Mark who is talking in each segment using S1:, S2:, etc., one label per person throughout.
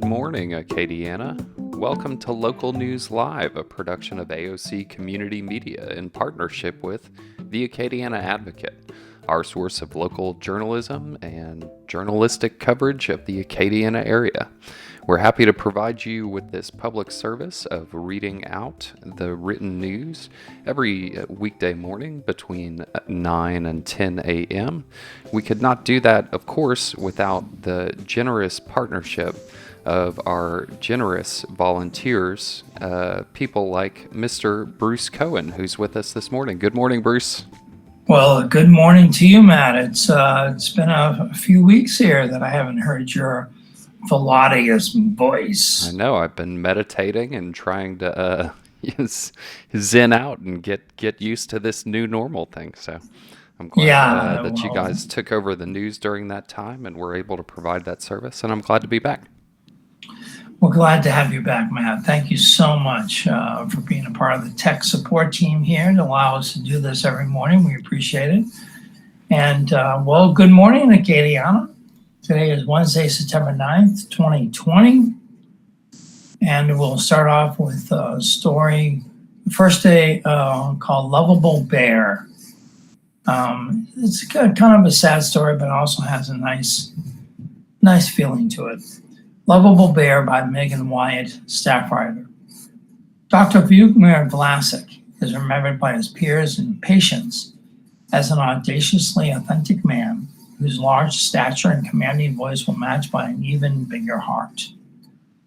S1: morning, Acadiana. Welcome to Local News Live, a production of AOC Community Media in partnership with the Acadiana Advocate, our source of local journalism and journalistic coverage of the Acadiana area. We're happy to provide you with this public service of reading out the written news every weekday morning between 9 and 10 a.m. We could not do that, of course, without the generous partnership of our generous volunteers, people like Mr. Bruce Cohen, who's with us this morning. Good morning, Bruce.
S2: Well, good morning to you, Matt. It's been a few weeks here that I haven't heard your melodious voice.
S1: I know. I've been meditating and trying to zen out and get used to this new normal thing. So I'm glad that you guys took over the news during that time and were able to provide that service. And I'm glad to be back.
S2: We're glad to have you back, Matt. Thank you so much for being a part of the tech support team here to allow us to do this every morning. We appreciate it. And well, good morning, Acadiana. Today is Wednesday, September 9th, 2020. And we'll start off with a story, the first day called Lovable Bear. It's kind of a sad story, but also has a nice feeling to it. Lovable Bear by Megan Wyatt, staff writer. Dr. Vladimir Vlasic is remembered by his peers and patients as an audaciously authentic man whose large stature and commanding voice were matched by an even bigger heart.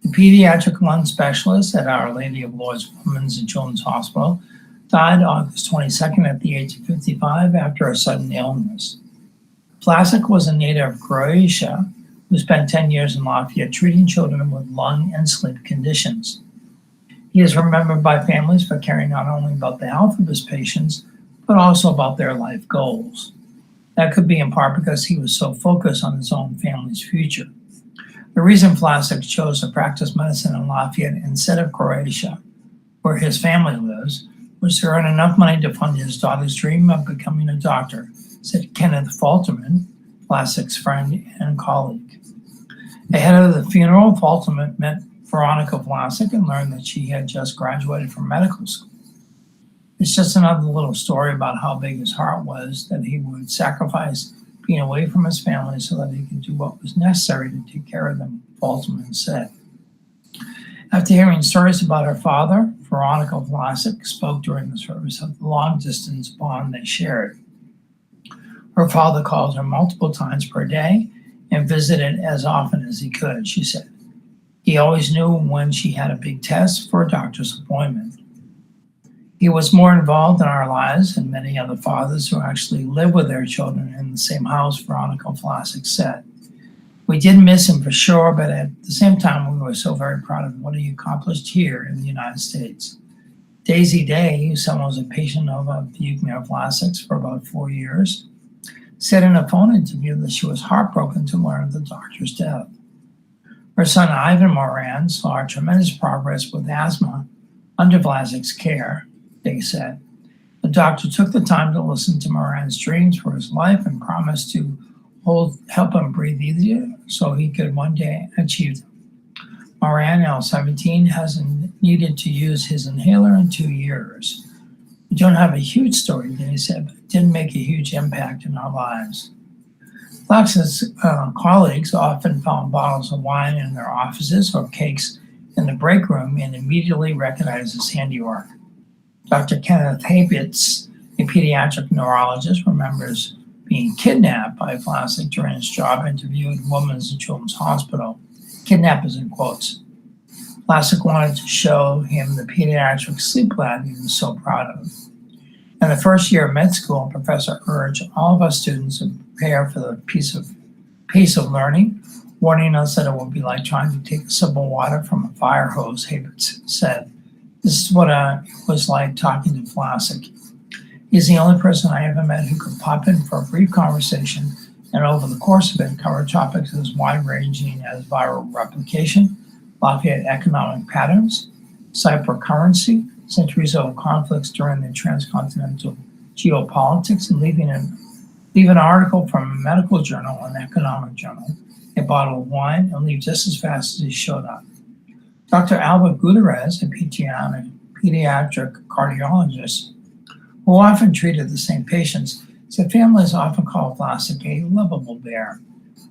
S2: The pediatric lung specialist at Our Lady of Lourdes Women's and Children's Hospital died August 22nd at the age of 55 after a sudden illness. Vlasic was a native of Croatia who spent 10 years in Lafayette treating children with lung and sleep conditions. He is remembered by families for caring not only about the health of his patients, but also about their life goals. That could be in part because he was so focused on his own family's future. The reason Vlasic chose to practice medicine in Lafayette instead of Croatia, where his family lives, was to earn enough money to fund his daughter's dream of becoming a doctor, said Kenneth Falterman, Vlasic's friend and colleague. Ahead of the funeral, Falterman met Veronica Vlasic and learned that she had just graduated from medical school. It's just another little story about how big his heart was that he would sacrifice being away from his family so that he could do what was necessary to take care of them, Falterman said. After hearing stories about her father, Veronica Vlasic spoke during the service of the long-distance bond they shared. Her father called her multiple times per day and visited as often as he could, she said. He always knew when she had a big test for a doctor's appointment. He was more involved in our lives than many other fathers who actually live with their children in the same house, Veronica Vlasic said. We did miss him for sure, but at the same time, we were so very proud of what he accomplished here in the United States. Daisy Day, who someone was a patient of Vladimir Vlasic's for about 4 years, said in a phone interview that she was heartbroken to learn of the doctor's death. Her son Ivan Moran saw tremendous progress with asthma under Vlasic's care, they said. The doctor took the time to listen to Moran's dreams for his life and promised to help him breathe easier so he could one day achieve them. Moran, now 17, hasn't needed to use his inhaler in 2 years. We don't have a huge story, he said, but it did make a huge impact in our lives. Vlasic's colleagues often found bottles of wine in their offices or cakes in the break room and immediately recognized his handiwork. Dr. Kenneth Habitz, a pediatric neurologist, remembers being kidnapped by Vlasic during his job interview at Women's and Children's Hospital. Kidnap is in quotes. Vlasic wanted to show him the pediatric sleep lab he was so proud of. In the first year of med school, the professor urged all of us students to prepare for the pace of learning, warning us that it would be like trying to take a sip of water from a fire hose, Habitz said. This is what it was like talking to Vlasic. He's the only person I ever met who could pop in for a brief conversation and over the course of it cover topics as wide-ranging as viral replication, Lafayette economic patterns, cybercurrency, centuries-old conflicts during the transcontinental geopolitics, and leave an article from a medical journal and economic journal a bottle of wine, and leave just as fast as he showed up. Dr. Albert Gutierrez, a pediatric cardiologist who often treated the same patients, said families often call Vlasic a lovable bear.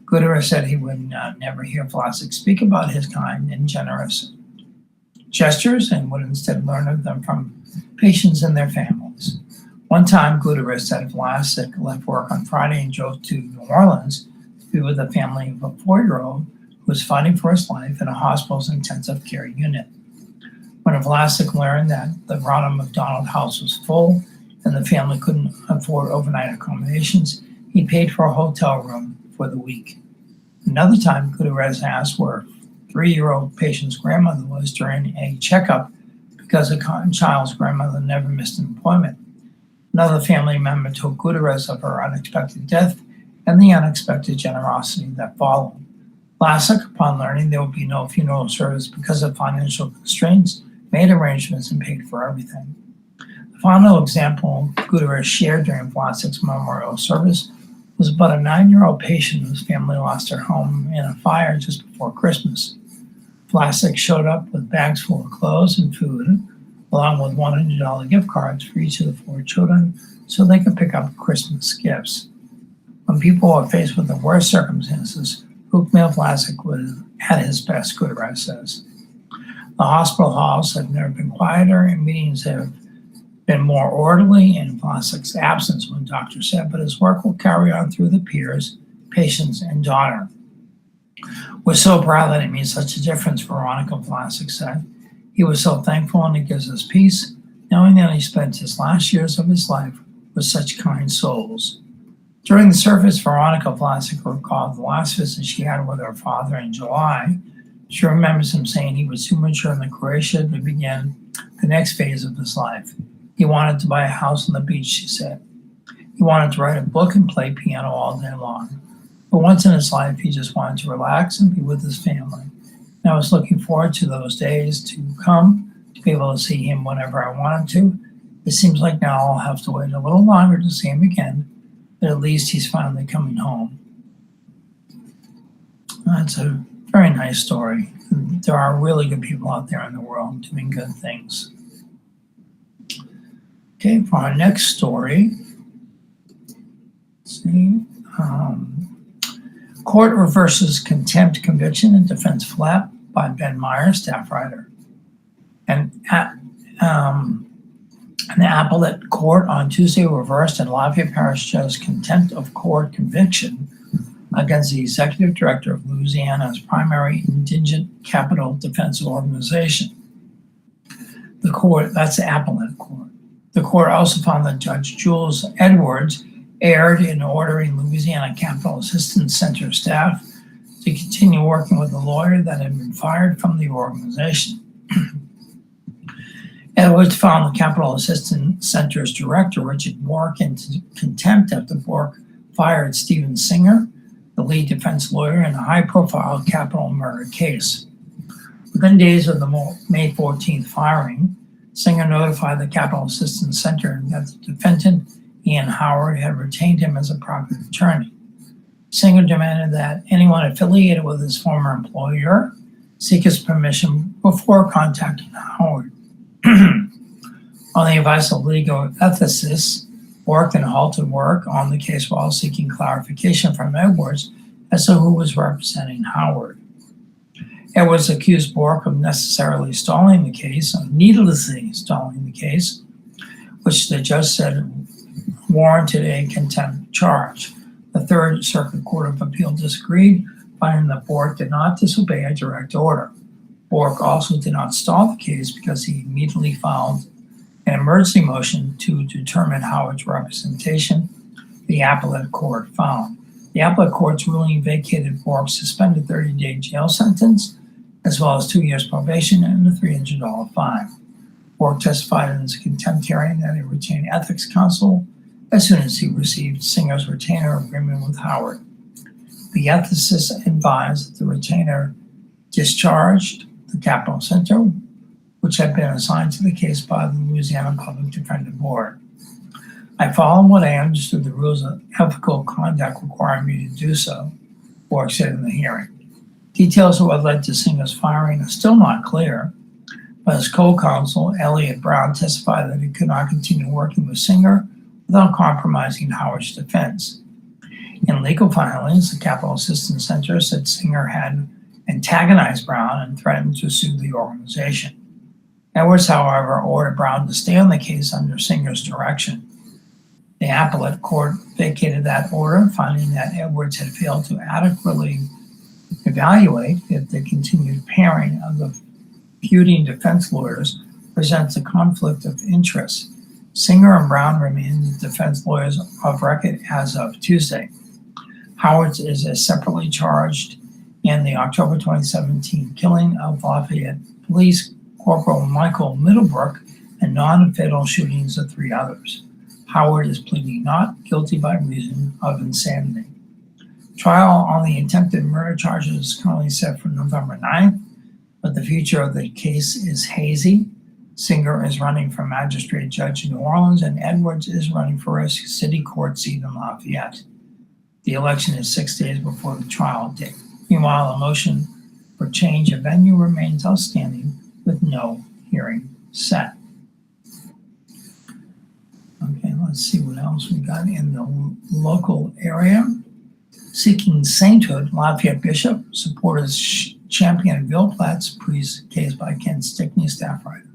S2: Gutierrez said he would never hear Vlasic speak about his kind and generous gestures and would instead learn of them from patients and their families. One time, Gutierrez said Vlasic left work on Friday and drove to New Orleans to be with the family of a 4-year-old who was fighting for his life in a hospital's intensive care unit. When Vlasic learned that the Ronald McDonald House was full and the family couldn't afford overnight accommodations, he paid for a hotel room for the week. Another time, Gutierrez asked where 3-year-old patient's grandmother was during a checkup because the child's grandmother never missed an appointment. Another family member told Gutierrez of her unexpected death and the unexpected generosity that followed. Vlasic, upon learning there would be no funeral service because of financial constraints, made arrangements and paid for everything. The final example Gutierrez shared during Vlasic's memorial service was about a 9-year-old patient whose family lost their home in a fire just before Christmas. Vlasic showed up with bags full of clothes and food, along with $100 gift cards for each of the 4 children so they could pick up Christmas gifts. When people were faced with the worst circumstances, Hookmail Vlasic was at his best, Gutierrez says. The hospital halls have never been quieter, and meetings have been more orderly in Vlasic's absence, one doctor said, but his work will carry on through the peers, patients, and daughter. We're so proud that it made such a difference, Veronica Vlasic said. He was so thankful, and it gives us peace, knowing that he spent his last years of his life with such kind souls. During the service, Veronica Vlasic recalled the last visit she had with her father in July. She remembers him saying he was too mature in Croatia to begin the next phase of his life. He wanted to buy a house on the beach, she said. He wanted to write a book and play piano all day long. But once in his life, he just wanted to relax and be with his family. And I was looking forward to those days to come, to be able to see him whenever I wanted to. It seems like now I'll have to wait a little longer to see him again, but at least he's finally coming home. That's a very nice story. There are really good people out there in the world doing good things. Okay, for our next story, let's see. Court reverses contempt conviction in defense flap by Ben Meyer, staff writer. And an appellate court on Tuesday reversed a Lafayette Parish judge's contempt of court conviction against the executive director of Louisiana's primary indigent capital defense organization. The court, that's the appellate court. The court also found that Judge Jules Edwards erred in ordering Louisiana Capital Assistance Center staff to continue working with the lawyer that had been fired from the organization. Edwards found the Capital Assistance Center's director, Richard Bork, in contempt after Bork fired Stephen Singer, the lead defense lawyer in a high-profile capital murder case. Within days of the May 14th firing, Singer notified the Capital Assistance Center that the defendant, Ian Howard, had retained him as a private attorney. Singer demanded that anyone affiliated with his former employer seek his permission before contacting Howard. On the advice of legal ethicists, Bork then halted work on the case while seeking clarification from Edwards as to who was representing Howard. Edwards accused Bork of necessarily stalling the case, needlessly stalling the case, which the judge said warranted a contempt charge. The Third Circuit Court of Appeal disagreed, finding that Bork did not disobey a direct order. Bork also did not stall the case because he immediately filed an emergency motion to determine Howard's representation, the appellate court found. The appellate court's ruling vacated Bork's suspended 30-day jail sentence, as well as 2 years probation and a $300 fine. Bork testified in his contempt hearing that he retained ethics counsel as soon as he received Singer's retainer agreement with Howard. The ethicist advised that the retainer discharged the Capital Center, which had been assigned to the case by the Louisiana Public Defender Board. I followed what I understood the rules of ethical conduct requiring me to do so. Bork said in the hearing. Details of what led to Singer's firing are still not clear, but his co-counsel, Elliot Brown, testified that he could not continue working with Singer without compromising Howard's defense. In legal filings, the Capital Assistance Center said Singer had antagonized Brown and threatened to sue the organization. Edwards, however, ordered Brown to stay on the case under Singer's direction. The appellate court vacated that order, finding that Edwards had failed to adequately evaluate if the continued pairing of the feuding defense lawyers presents a conflict of interest. Singer and Brown remain the defense lawyers of record as of Tuesday. Howard is separately charged in the October 2017 killing of Lafayette Police Corporal Michael Middlebrook and non-fatal shootings of 3 others. Howard is pleading not guilty by reason of insanity. Trial on the attempted murder charges is currently set for November 9th, but the future of the case is hazy. Singer is running for magistrate judge in New Orleans, and Edwards is running for a city court seat in Lafayette. The election is 6 days before the trial date. Meanwhile, a motion for change of venue remains outstanding with no hearing set. Okay, let's see what else we got in the local area. Seeking sainthood, Lafayette Bishop supporters champion Bill Platt's priest case by Ken Stickney, staff writer.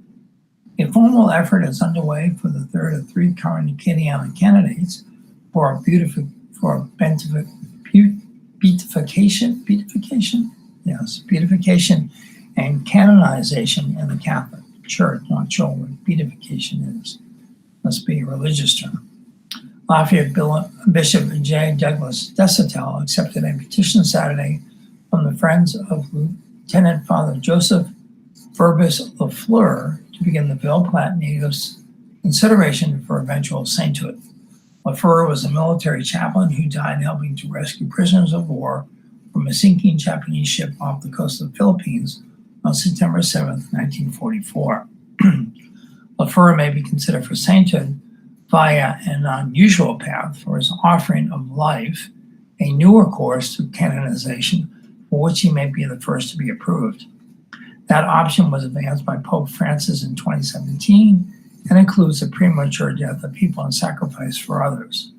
S2: A formal effort is underway for the third of 3 current Acadiana candidates for beatification and canonization in the Catholic Church. Not sure what beatification is. Must be a religious term. Lafayette Bishop J. Douglas Desitel accepted a petition Saturday from the Friends of Lieutenant Father Joseph Verbis Lafleur to begin the Bill Platt natives' consideration for eventual sainthood. Lafleur was a military chaplain who died helping to rescue prisoners of war from a sinking Japanese ship off the coast of the Philippines on September 7, 1944. Lafleur may be considered for sainthood via an unusual path for his offering of life, a newer course to canonization for which he may be the first to be approved. That option was advanced by Pope Francis in 2017 and includes the premature death of people in sacrifice for others.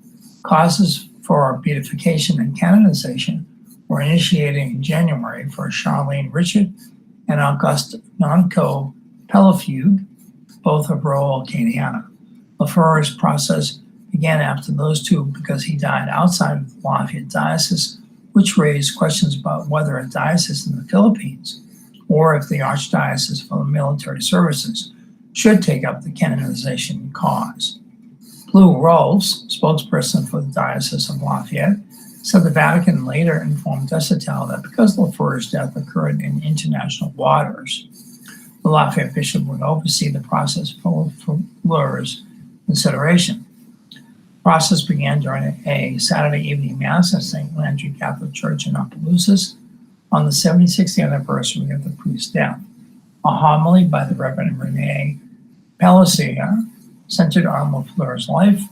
S2: Causes for beatification and canonization were initiated in January for Charlene Richard and Auguste Nonco Pellefugue, both of rural Acadiana. Lafleur's process began after those two because he died outside of the Lafayette Diocese, which raised questions about whether a diocese in the Philippines, or if the Archdiocese for the Military Services, should take up the canonization cause. Blue Rolfs, spokesperson for the Diocese of Lafayette, said the Vatican later informed Desitel that because Lafleur's death occurred in international waters, the Lafayette Bishop would oversee the process for Lafleur's consideration. The process began during a Saturday evening Mass at St. Landry Catholic Church in Opelousas on the 76th anniversary of the priest's death. A homily by the Reverend Rene Pellissier centered on Lafleur's life,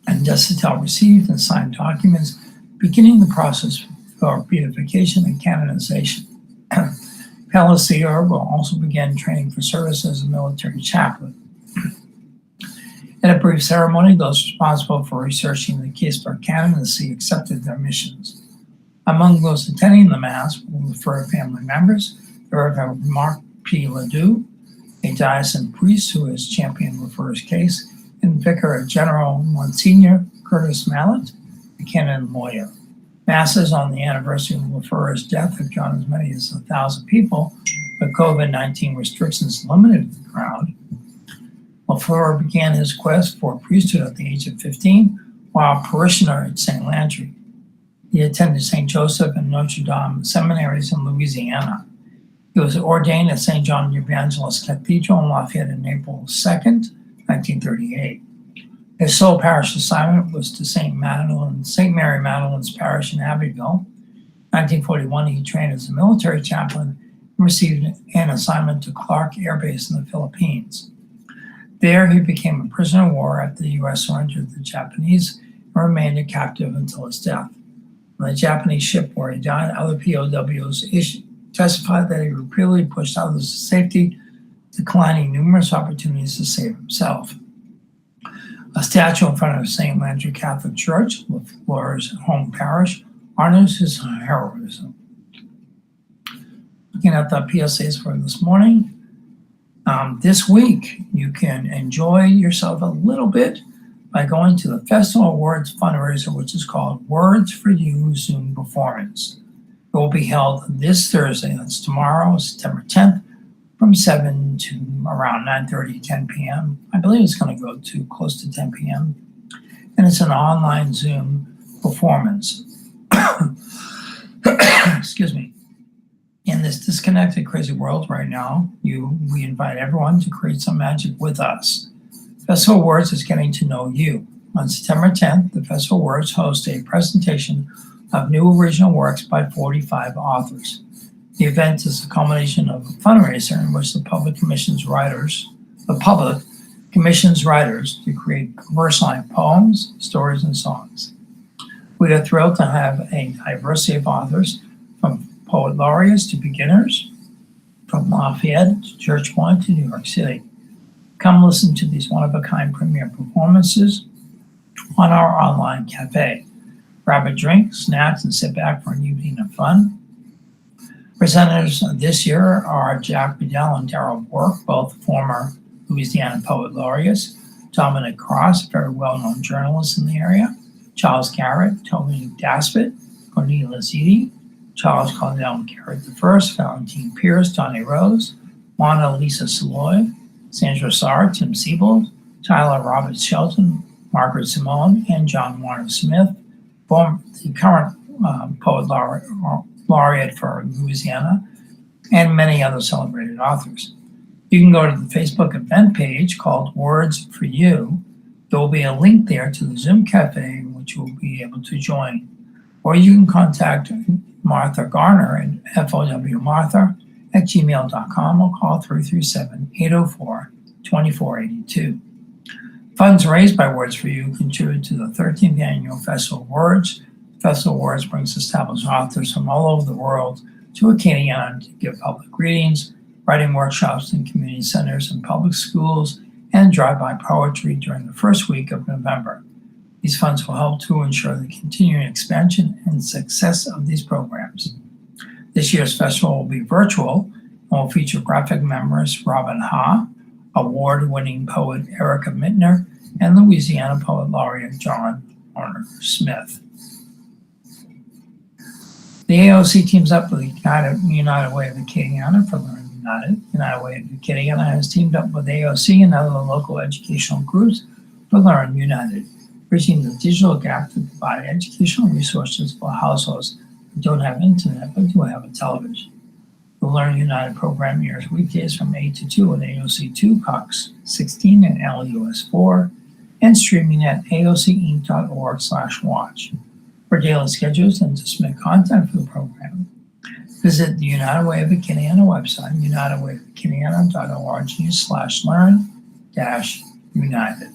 S2: and Desitel received and signed documents beginning the process for beatification and canonization. Pellissier will also begin training for service as a military chaplain. In a brief ceremony, those responsible for researching the case for canonization accepted their missions. Among those attending the Mass were Lafleur family members, the Reverend Mark P. Ledoux, a diocesan priest who has championed Lafleur's case, and Vicar General Monsignor Curtis Mallet, a canon lawyer. Masses on the anniversary of Lafleur's death have drawn as many as 1,000 people, but COVID-19 restrictions limited the crowd. Lafleur began his quest for priesthood at the age of 15 while a parishioner at St. Landry. He attended St. Joseph and Notre Dame seminaries in Louisiana. He was ordained at St. John the Evangelist Cathedral in Lafayette on April 2nd, 1938. His sole parish assignment was to St. Mary Magdalene's Parish in Abbeville. In 1941, he trained as a military chaplain and received an assignment to Clark Air Base in the Philippines. There, he became a prisoner of war after the U.S. surrendered to the Japanese and remained a captive until his death. On the Japanese ship where he died, other POWs testified that he repeatedly pushed others to safety, declining numerous opportunities to save himself. A statue in front of St. Landry Catholic Church, Laura's home parish, honors his heroism. Looking at the PSAs for this morning, this week you can enjoy yourself a little bit by going to the Festival of Words fundraiser, which is called Words for You Zoom Performance. It will be held this Thursday, that's tomorrow, September 10th, from 7 to around 9:30, 10 p.m. I believe it's going to go to close to 10 p.m. And it's an online Zoom performance. Excuse me. In this disconnected, crazy world right now, we invite everyone to create some magic with us. Festival of Words is getting to know you. On September 10th, the Festival of Words hosts a presentation of new original works by 45 authors. The event is a culmination of a fundraiser in which the public commissions writers to create personalized poems, stories, and songs. We are thrilled to have a diversity of authors, from poet laureates to beginners, from Lafayette to Church Point to New York City. Come listen to these one-of-a-kind premiere performances on our online cafe. Grab a drink, snacks, and sit back for an evening of fun. Presenters this year are Jack Bedell and Darrell Bork, both former Louisiana poet laureates, Dominic Cross, a very well-known journalist in the area, Charles Garrett, Tony Daspit, Cornelia Ziti, Charles Caldwell Garrett I, Valentine Pierce, Donnie Rose, Mona Lisa Saloy, Sandra Sarr, Tim Siebel, Tyler Roberts Shelton, Margaret Simone, and John Warner Smith, the current poet laureate for Louisiana, and many other celebrated authors. You can go to the Facebook event page called Words for You. There will be a link there to the Zoom Cafe, which you will be able to join. Or you can contact Martha Garner at fowmartha@gmail.com or call 337-804-2482. Funds raised by Words for You contribute to the 13th Annual Festival of Words. Festival of Words brings established authors from all over the world to Acadiana to give public readings, writing workshops in community centers and public schools, and drive-by poetry during the first week of November. These funds will help to ensure the continuing expansion and success of these programs. This year's festival will be virtual and will feature graphic memoirist Robin Ha, award-winning poet Erica Mittner, and Louisiana poet laureate John Warner Smith. The AOC teams up with United Way of Acadiana for Learn United. United Way of Acadiana has teamed up with AOC and other local educational groups for Learn United, bridging the digital gap to provide educational resources for households who don't have internet but do have a television. The Learn United program airs weekdays from 8 to 2 on AOC 2, Cox 16, and LUS 4, and streaming at aocinc.org/watch. For daily schedules and to submit content for the program, visit the United Way of Acadiana website, unitedwayofacadiana.org/learn-united.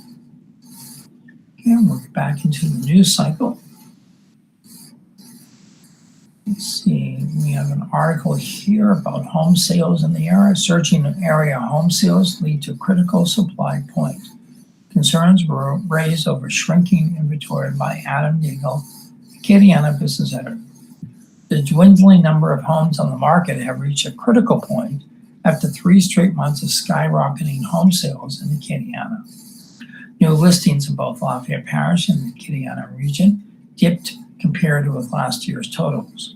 S2: And we're back into the news cycle. Let's see, we have an article here about home sales in the area. Surging area home sales lead to critical supply point. Concerns were raised over shrinking inventory by Adam Deagle, Acadiana business editor. The dwindling number of homes on the market have reached a critical point after 3 straight months of skyrocketing home sales in Acadiana. New listings in both Lafayette Parish and the Acadiana region dipped compared with last year's totals.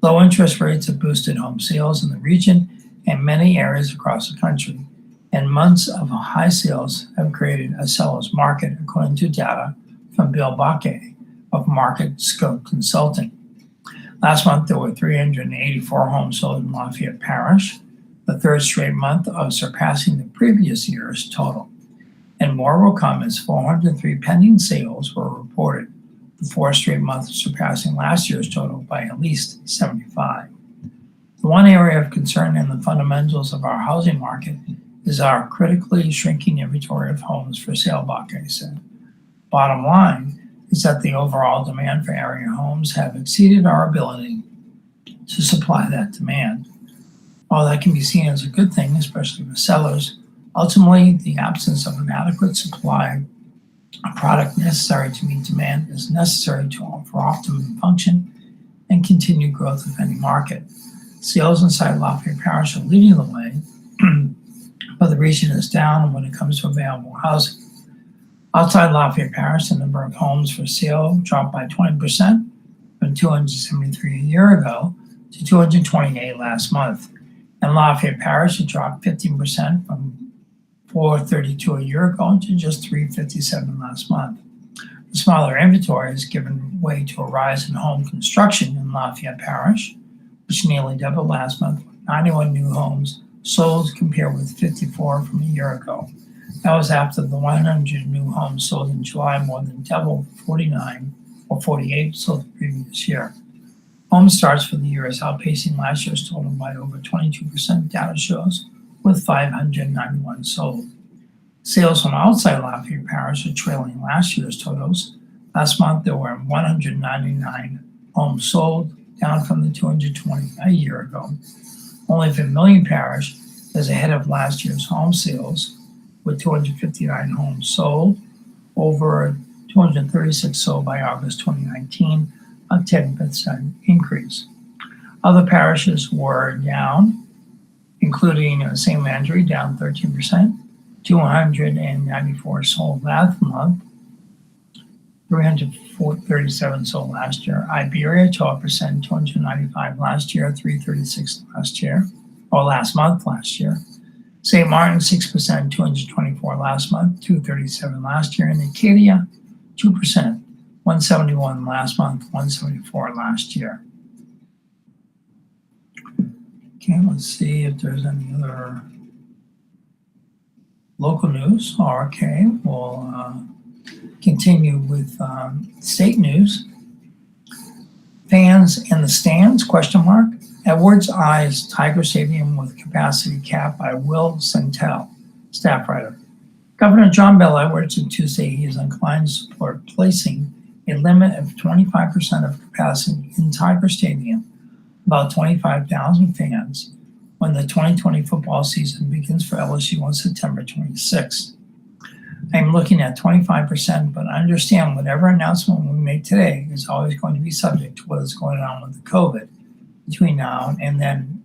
S2: Low interest rates have boosted home sales in the region and many areas across the country, and months of high sales have created a seller's market, according to data from Bill Bakke of Market Scope Consulting. Last month, there were 384 homes sold in Lafayette Parish, the 3rd straight month of surpassing the previous year's total. And more will come as 403 pending sales were reported, the 4th straight month surpassing last year's total by at least 75. The one area of concern in the fundamentals of our housing market is our critically shrinking inventory of homes for sale, Bakke said. Bottom line is that the overall demand for area homes have exceeded our ability to supply that demand. While that can be seen as a good thing, especially for sellers, ultimately the absence of an adequate supply of product necessary to meet demand is necessary for optimum function and continued growth of any market. Sales inside Lafayette Parish are leading the way, but the region is down when it comes to available housing. Outside Lafayette Parish, the number of homes for sale dropped by 20% from 273 a year ago to 228 last month. In Lafayette Parish, it dropped 15% from 432 a year ago to just 357 last month. The smaller inventory has given way to a rise in home construction in Lafayette Parish, which nearly doubled last month, with 91 new homes sold compared with 54 from a year ago. That was after the 100 new homes sold in July more than doubled 49 or 48 sold the previous year. Home starts for the year is outpacing last year's total by over 22%, data shows, with 591 sold. Sales from outside Lafayette Parish are trailing last year's totals. Last month, there were 199 homes sold, down from the 220 a year ago. Only Vermilion Parish is ahead of last year's home sales, with 259 homes sold, over 236 sold by August 2019, a 10% increase. Other parishes were down, including St. Landry, down 13%, 294 sold last month, 337 sold last year. Iberia, 12%, 295 last year, 336 last month last year. St. Martin, 6%, 224 last month, 237 last year. And Acadia, 2%, 171 last month, 174 last year. Okay, let's see if there's any other local news. Okay, we'll continue with state news. Fans in the stands, ? Edwards eyes Tiger Stadium with capacity cap by Will Centel, staff writer. Governor John Bel Edwards on Tuesday he is inclined to support placing a limit of 25% of capacity in Tiger Stadium, about 25,000 fans, when the 2020 football season begins for LSU on September 26th. I'm looking at 25%, but understand whatever announcement we make today is always going to be subject to what is going on with the COVID between now and then,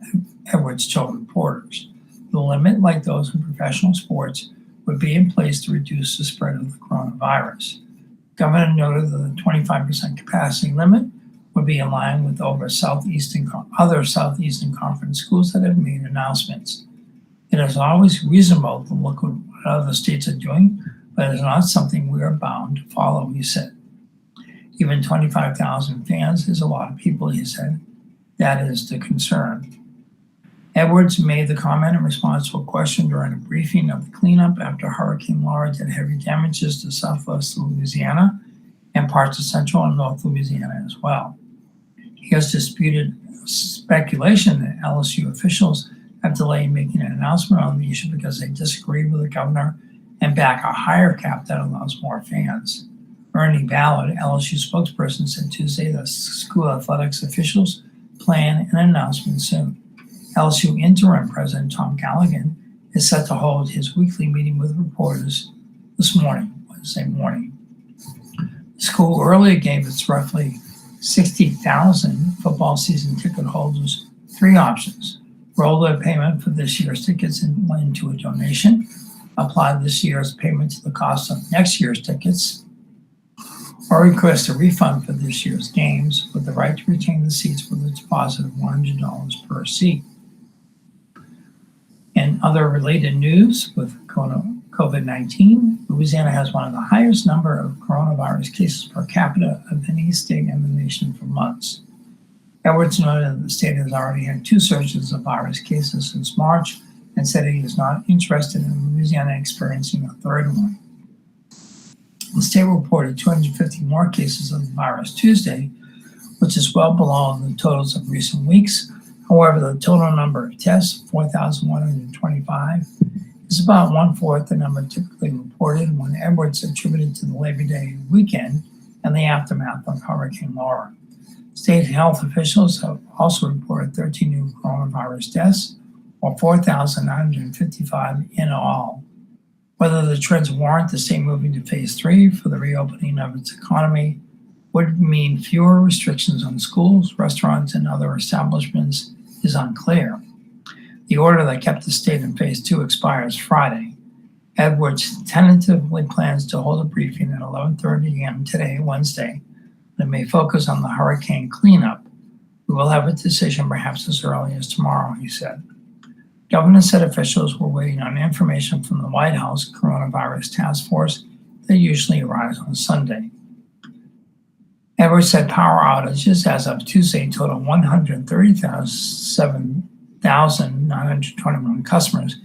S2: Edwards told reporters. The limit, like those in professional sports, would be in place to reduce the spread of the coronavirus. Governor noted that the 25% capacity limit would be in line with other Southeastern Conference schools that have made announcements. It is always reasonable to look at what other states are doing, but it is not something we are bound to follow, he said. Even 25,000 fans is a lot of people, he said. That is the concern. Edwards made the comment in response to a question during a briefing of the cleanup after Hurricane Laura did heavy damages to southwest Louisiana and parts of central and north Louisiana as well. He has disputed speculation that LSU officials have delayed making an announcement on the issue because they disagree with the governor and back a higher cap that allows more fans. Ernie Ballard, LSU spokesperson, said Tuesday that school athletics officials plan an announcement soon. LSU interim president Tom Callaghan is set to hold his weekly meeting with reporters this morning, Wednesday morning. The school earlier gave its roughly 60,000 football season ticket holders three options: roll their payment for this year's tickets into a donation, apply this year's payment to the cost of next year's tickets, or request a refund for this year's games with the right to retain the seats with a deposit of $100 per seat. In other related news with COVID-19, Louisiana has one of the highest number of coronavirus cases per capita of any state in the nation for months. Edwards noted that the state has already had two surges of virus cases since March and said he is not interested in Louisiana experiencing a third one. The state reported 250 more cases of the virus Tuesday, which is well below the totals of recent weeks. However, the total number of tests, 4,125, is about one-fourth the number typically reported when Edwards attributed to the Labor Day weekend and the aftermath of Hurricane Laura. State health officials have also reported 13 new coronavirus deaths, or 4,955 in all. Whether the trends warrant the state moving to phase 3 for the reopening of its economy would mean fewer restrictions on schools, restaurants, and other establishments is unclear. The order that kept the state in phase 2 expires Friday. Edwards tentatively plans to hold a briefing at 11:30 a.m. today, Wednesday, that may focus on the hurricane cleanup. We will have a decision perhaps as early as tomorrow, he said. Governor said officials were waiting on information from the White House coronavirus task force that usually arrives on Sunday. Edwards said power outages as of Tuesday total 137,921 customers,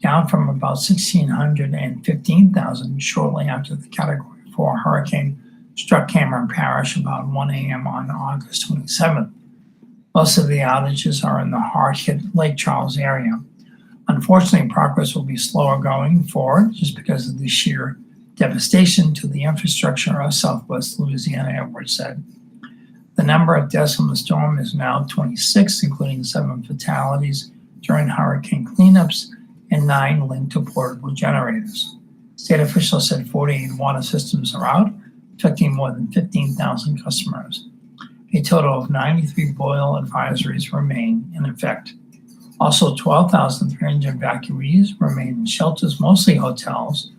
S2: down from about 1,615,000 shortly after the Category 4 hurricane struck Cameron Parish about 1 a.m. on August 27th. Most of the outages are in the hard-hit Lake Charles area. Unfortunately, progress will be slower going forward just because of the sheer devastation to the infrastructure of Southwest Louisiana, Edwards said. The number of deaths from the storm is now 26, including 7 fatalities during hurricane cleanups and 9 linked to portable generators. State officials said 48 water systems are out, affecting more than 15,000 customers. A total of 93 boil advisories remain in effect. Also, 12,300 evacuees remain in shelters, mostly hotels,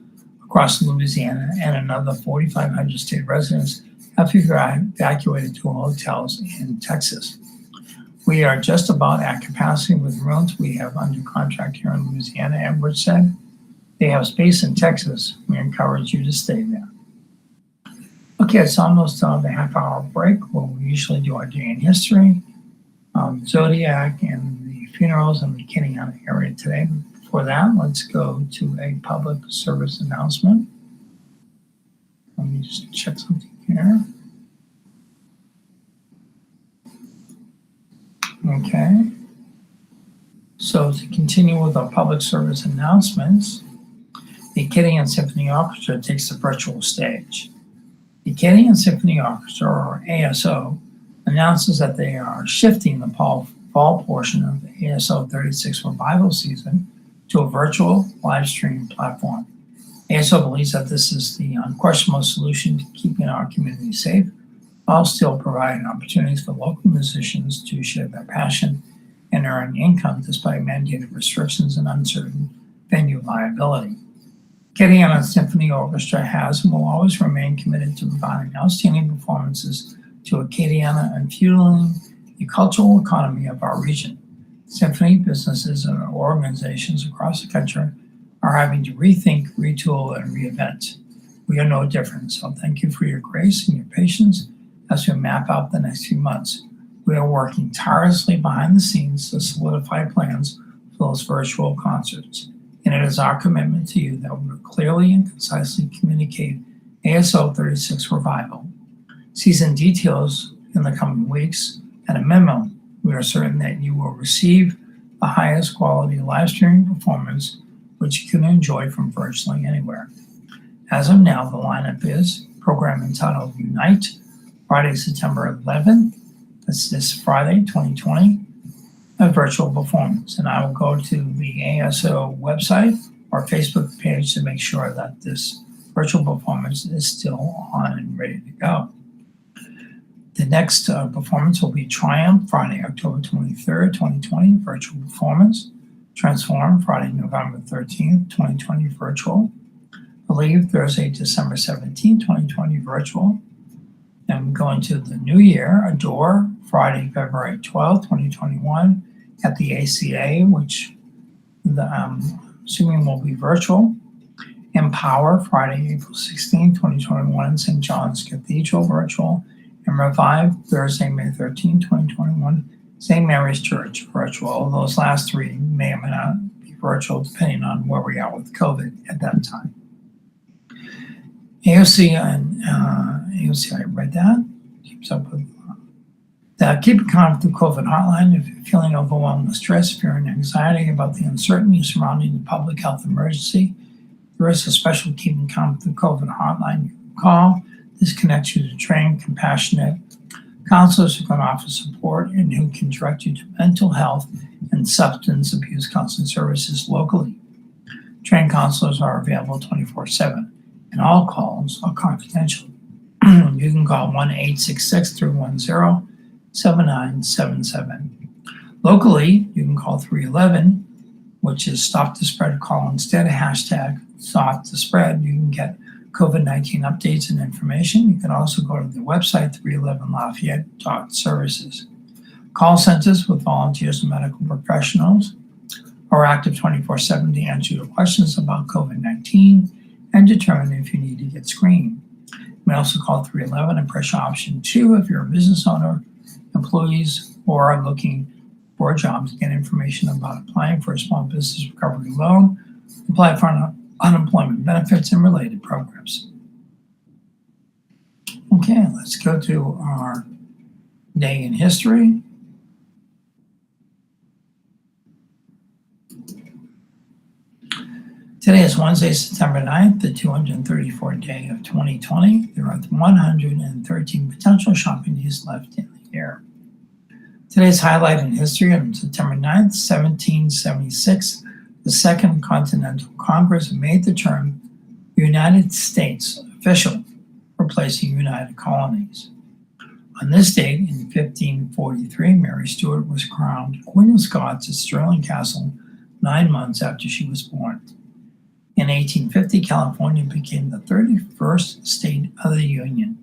S2: across Louisiana, and another 4,500 state residents have been evacuated to hotels in Texas. We are just about at capacity with rooms we have under contract here in Louisiana, Edwards said. They have space in Texas. We encourage you to stay there. Okay, it's almost the half-hour break where we usually do our day in history, Zodiac, and the funerals in the Acadiana area today. For that, let's go to a public service announcement. Let me just check something here. Okay. So to continue with our public service announcements, the Acadiana Symphony Orchestra takes the virtual stage. The Acadiana Symphony Orchestra, or ASO, announces that they are shifting the fall portion of the ASO 36 revival season to a virtual live stream platform. ASO believes that this is the unquestionable solution to keeping our community safe, while still providing opportunities for local musicians to share their passion and earn income despite mandated restrictions and uncertain venue viability. Acadiana Symphony Orchestra has and will always remain committed to providing outstanding performances to Acadiana and fueling the cultural economy of our region. Symphony businesses and organizations across the country are having to rethink, retool, and reinvent. We are no different, so thank you for your grace and your patience as we map out the next few months. We are working tirelessly behind the scenes to solidify plans for those virtual concerts, and it is our commitment to you that we will clearly and concisely communicate ASO 36 Revival. Season details in the coming weeks. At a minimum, we are certain that you will receive the highest quality live streaming performance which you can enjoy from virtually anywhere. As of now, the lineup is program entitled Unite, Friday, September 11th. That's this Friday, 2020, a virtual performance. And I will go to the ASO website or Facebook page to make sure that this virtual performance is still on and ready to go. The next performance will be Triumph, Friday, October 23rd, 2020, virtual performance. Transform, Friday, November 13th, 2020, virtual. Believe, Thursday, December 17th, 2020, virtual. Then going to the new year, Adore, Friday, February 12th, 2021, at the ACA, which I'm assuming will be virtual. Empower, Friday, April 16th, 2021, St. John's Cathedral, virtual. And Revive, Thursday, May 13th, 2021, St. Mary's Church, virtual. Those last three may or may not be virtual, depending on where we are with COVID at that time. AOC and AOC, I read that, keeps up with the Keep It Calm through COVID hotline. If you're feeling overwhelmed with stress, fear, and anxiety about the uncertainty surrounding the public health emergency, there is a special Keep It Calm through COVID hotline you can call. This connects you to trained, compassionate counselors who can offer support and who can direct you to mental health and substance abuse counseling services locally. Trained counselors are available 24/7, and all calls are confidential. You can call 1-866-310-7977. Locally, you can call 311, which is Stop the Spread call instead of hashtag Stop the Spread. You can get COVID-19 updates and information. You can also go to the website 311lafayette.services. Call centers with volunteers and medical professionals are active 24/7 to answer your questions about COVID-19 and determine if you need to get screened. You may also call 311 and press option 2 if you're a business owner, employees, or are looking for a job to get information about applying for a small business recovery loan, apply for unemployment benefits, and related programs. Okay, let's go to our day in history. Today is Wednesday, September 9th, the 234th day of 2020. There are 113 potential shopping days left in the year. Today's highlight in history: on September 9th, 1776, the Second Continental Congress made the term United States official, replacing United Colonies. On this date, in 1543, Mary Stuart was crowned Queen of Scots at Stirling Castle 9 months after she was born. In 1850, California became the 31st state of the Union.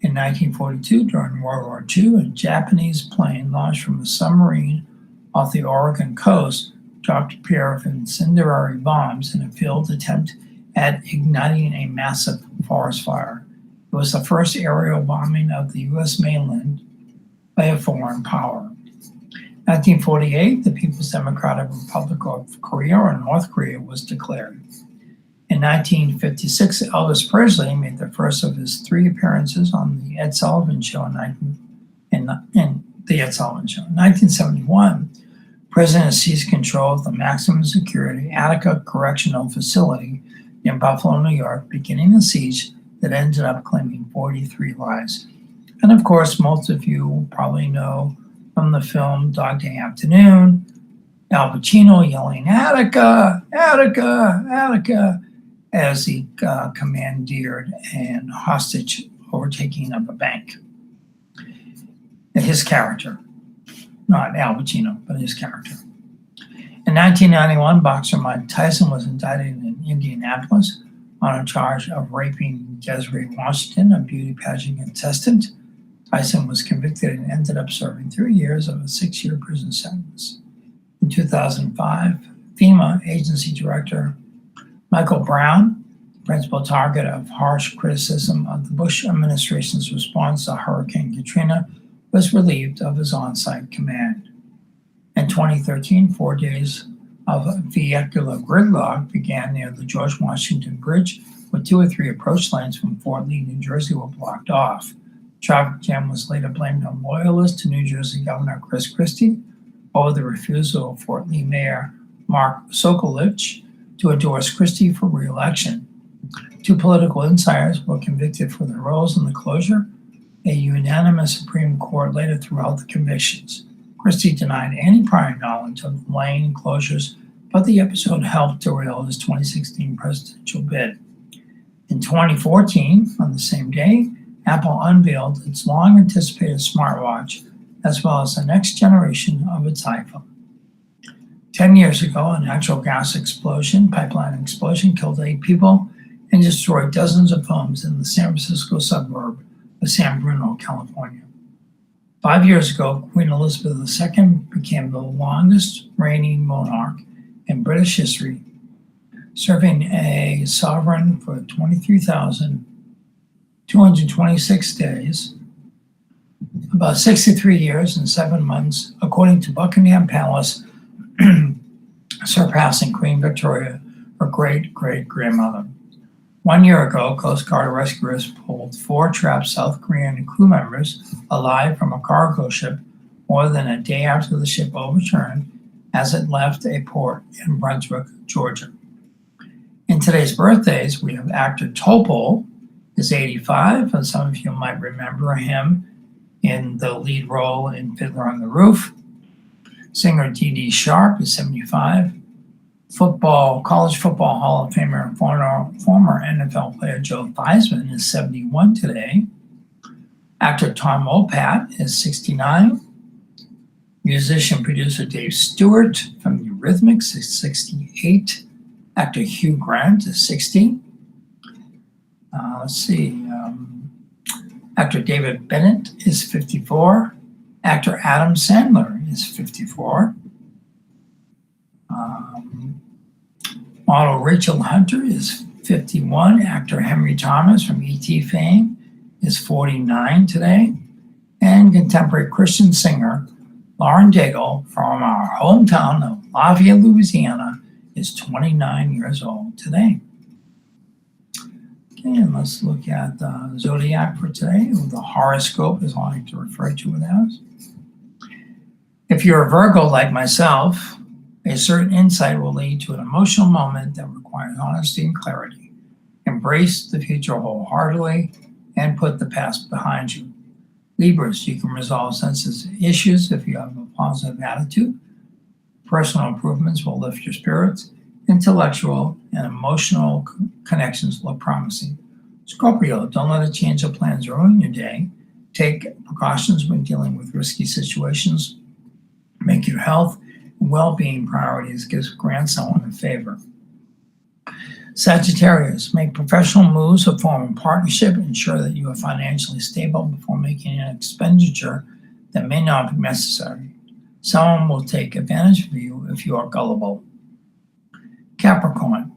S2: In 1942, during World War II, a Japanese plane launched from a submarine off the Oregon coast dropped a pair of incendiary bombs in a failed attempt at igniting a massive forest fire. It was the first aerial bombing of the U.S. mainland by a foreign power. 1948, the People's Democratic Republic of Korea, or North Korea, was declared. In 1956, Elvis Presley made the first of his 3 appearances on the Ed Sullivan Show in the Ed Sullivan Show. In 1971, President seized control of the maximum security Attica Correctional Facility in Buffalo, New York, beginning a siege that ended up claiming 43 lives. And of course, most of you probably know from the film Dog Day Afternoon, Al Pacino yelling, "Attica, Attica, Attica," as he commandeered and hostage overtaking of a bank. And his character, not Al Pacino, but his character. In 1991, boxer Mike Tyson was indicted in Indianapolis on a charge of raping Desiree Washington, a beauty pageant contestant. Tyson was convicted and ended up serving 3 years of a 6-year prison sentence. In 2005, FEMA agency director Michael Brown, the principal target of harsh criticism of the Bush administration's response to Hurricane Katrina, was relieved of his on-site command. In 2013, 4 days of vehicular gridlock began near the George Washington Bridge, where 2 or 3 approach lanes from Fort Lee, New Jersey were blocked off. The traffic jam was later blamed on loyalists to New Jersey Governor Chris Christie over the refusal of Fort Lee Mayor Mark Sokolich to endorse Christie for re-election. 2 political insiders were convicted for their roles in the closure. A unanimous Supreme Court later threw out the convictions. Christie denied any prior knowledge of the lane closures, but the episode helped derail his 2016 presidential bid. In 2014, on the same day, Apple unveiled its long-anticipated smartwatch, as well as the next generation of its iPhone. 10 years ago, a natural gas pipeline explosion, killed 8 people and destroyed dozens of homes in the San Francisco suburb of San Bruno, California. 5 years ago, Queen Elizabeth II became the longest reigning monarch in British history, serving a sovereign for 23,226 days, about 63 years and 7 months, according to Buckingham Palace, surpassing Queen Victoria, her great-great-grandmother. 1 year ago, Coast Guard rescuers pulled 4 trapped South Korean crew members alive from a cargo ship more than a day after the ship overturned as it left a port in Brunswick, Georgia. In today's birthdays, we have actor Topol, is 85, and some of you might remember him in the lead role in Fiddler on the Roof. Singer Dee Sharp is 75. College football Hall of Famer and former NFL player Joe Theismann is 71 today. Actor Tom Opat is 69. Musician producer Dave Stewart from the Eurythmics is 68. Actor Hugh Grant is 60. Actor David Bennett is 54. Actor Adam Sandler is 54. Model Rachel Hunter is 51. Actor Henry Thomas from E.T. fame is 49 today. And contemporary Christian singer Lauren Daigle from our hometown of Lafayette, Louisiana is 29 years old today. Okay, and let's look at the zodiac for today, or the horoscope as I like to refer to it as. If you're a Virgo like myself, a certain insight will lead to an emotional moment that requires honesty and clarity. Embrace the future wholeheartedly and put the past behind you. Libras, you can resolve sensitive issues if you have a positive attitude. Personal improvements will lift your spirits. Intellectual and emotional connections look promising. Scorpio, don't let a change of plans ruin your day. Take precautions when dealing with risky situations. Make your health and well-being priorities. Grant someone a favor. Sagittarius, make professional moves or form a partnership. Ensure that you are financially stable before making an expenditure that may not be necessary. Someone will take advantage of you if you are gullible. Capricorn,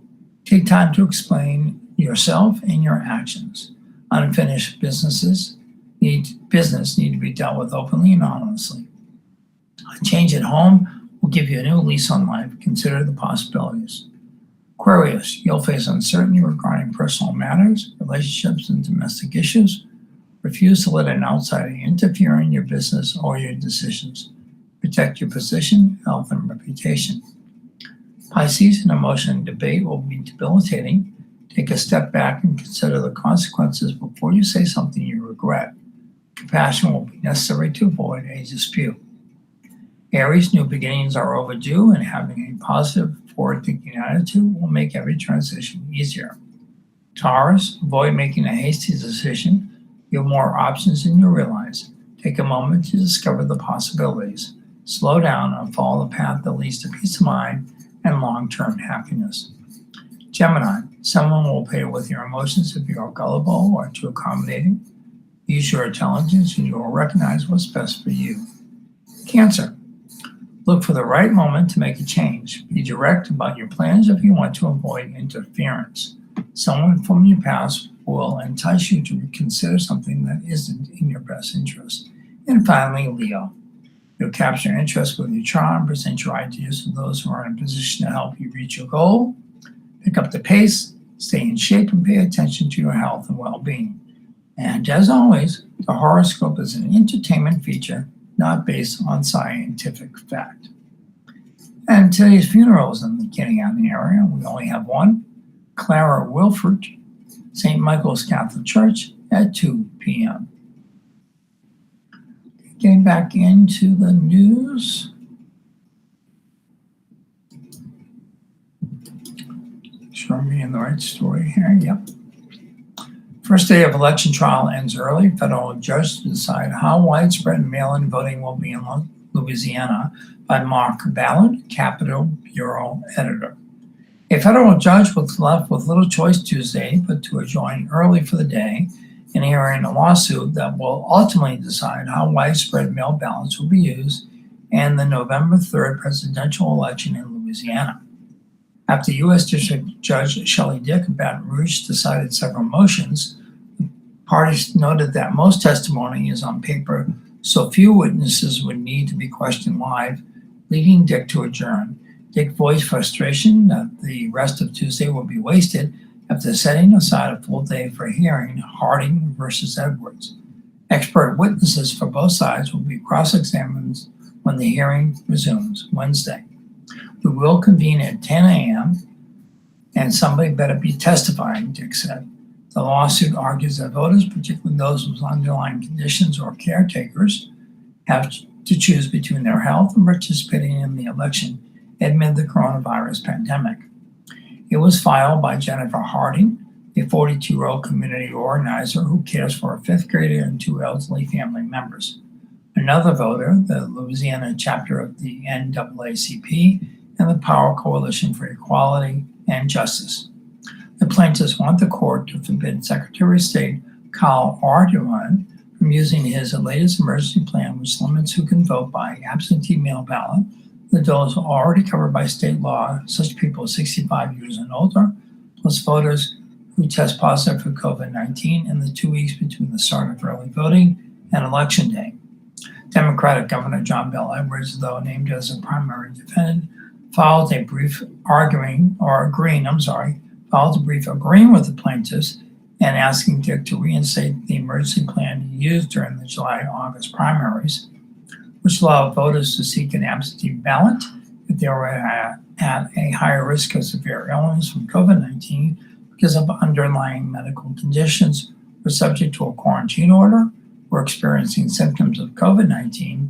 S2: take time to explain yourself and your actions. Unfinished business need to be dealt with openly and honestly. A change at home will give you a new lease on life. Consider the possibilities. Aquarius, you'll face uncertainty regarding personal matters, relationships, and domestic issues. Refuse to let an outsider interfere in your business or your decisions. Protect your position, health, and reputation. Pisces, an emotion and debate will be debilitating. Take a step back and consider the consequences before you say something you regret. Compassion will be necessary to avoid a dispute. Aries, new beginnings are overdue, and having a positive, forward-thinking attitude will make every transition easier. Taurus, avoid making a hasty decision. You have more options than you realize. Take a moment to discover the possibilities. Slow down and follow the path that leads to peace of mind and long-term happiness. Gemini, someone will play with your emotions if you are gullible or too accommodating. Use your intelligence and you will recognize what's best for you. Cancer, look for the right moment to make a change. Be direct about your plans if you want to avoid interference. Someone from your past will entice you to consider something that isn't in your best interest. And finally, Leo, you'll capture interest with your charm, present your ideas to those who are in a position to help you reach your goal. Pick up the pace, stay in shape, and pay attention to your health and well-being. And as always, the horoscope is an entertainment feature, not based on scientific fact. And today's funeral is in the Getting Out area. We only have one. Clara Wilford, St. Michael's Catholic Church at 2 p.m. Getting back into the news. Sure I'm reading the right story here. Yep. First day of election trial ends early. Federal judge to decide how widespread mail-in voting will be in Louisiana by Mark Ballard, Capita Bureau editor. A federal judge was left with little choice Tuesday but to adjourn early for the day in hearing a lawsuit that will ultimately decide how widespread mail ballots will be used in the November 3rd presidential election in Louisiana. After U.S. District Judge Shelley Dick of Baton Rouge decided several motions, parties noted that most testimony is on paper, so few witnesses would need to be questioned live, leading Dick to adjourn. Dick voiced frustration that the rest of Tuesday will be wasted after setting aside a full day for hearing Harding versus Edwards. Expert witnesses for both sides will be cross-examined when the hearing resumes Wednesday. We will convene at 10 a.m. and somebody better be testifying, Dick said. The lawsuit argues that voters, particularly those with underlying conditions or caretakers, have to choose between their health and participating in the election amid the coronavirus pandemic. It was filed by Jennifer Harding, a 42-year-old community organizer who cares for a fifth grader and two elderly family members. Another voter, the Louisiana chapter of the NAACP and the Power Coalition for Equality and Justice. The plaintiffs want the court to forbid Secretary of State Kyle Ardoin from using his latest emergency plan, which limits who can vote by absentee mail ballot. The those are already covered by state law, such people 65 years and older, plus voters who test positive for COVID-19 in the 2 weeks between the start of early voting and Election Day. Democratic Governor John Bel Edwards, though named as a primary defendant, filed a brief agreeing with the plaintiffs and asking Dick to reinstate the emergency plan used during the July-August primaries, which allowed voters to seek an absentee ballot if they were at a higher risk of severe illness from COVID-19 because of underlying medical conditions, were subject to a quarantine order, were experiencing symptoms of COVID-19